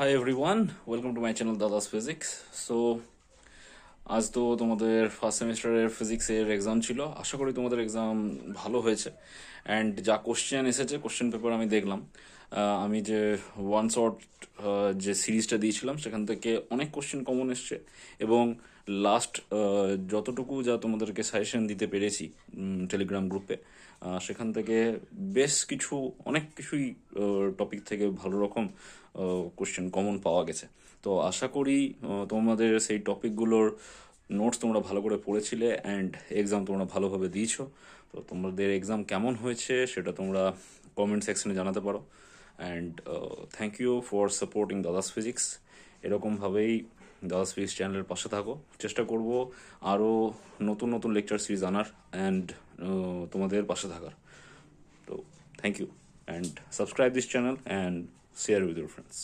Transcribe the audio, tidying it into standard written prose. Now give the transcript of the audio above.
High everyone, welcome to my channel Dada's physics. So আজ তো তোমাদের ফার্স্ট সেমিস্টারের ফিজিক্সের এক্সাম ছিল। আশা করি তোমাদের এক্সাম ভালো হয়েছে। অ্যান্ড যা কোশ্চেন এসেছে, কোশ্চেন পেপার আমি দেখলাম। আমি যে ওয়ান শর্ট যে সিরিজটা দিয়েছিলাম সেখান থেকে অনেক কোশ্চেন কমন এসছে। এবং লাস্ট যতটুকু যা তোমাদেরকে সাজেশন দিতে পেরেছি টেলিগ্রাম গ্রুপে, সেখান থেকে বেশ কিছু অনেক কিছুই টপিক থেকে ভালো রকম কোশ্চেন কমন পাওয়া গেছে। তো আশা করি তোমাদের সেই টপিকগুলোর নোটস তোমরা ভালো করে পড়েছিলে অ্যান্ড এক্সাম তোমরা ভালোভাবে দিয়েছো। তো তোমাদের এক্সাম কেমন হয়েছে সেটা তোমরা কমেন্ট সেকশনে জানাতে পারো। And thank you for supporting Dada's physics. এরকমভাবেই দাদাস ফিজিক্স চ্যানেলের পাশে থাকো। চেষ্টা করব আরও নতুন নতুন লেকচার সিরিজ আনার অ্যান্ড তোমাদের পাশে থাকার। তো thank you and subscribe this channel and share with your friends.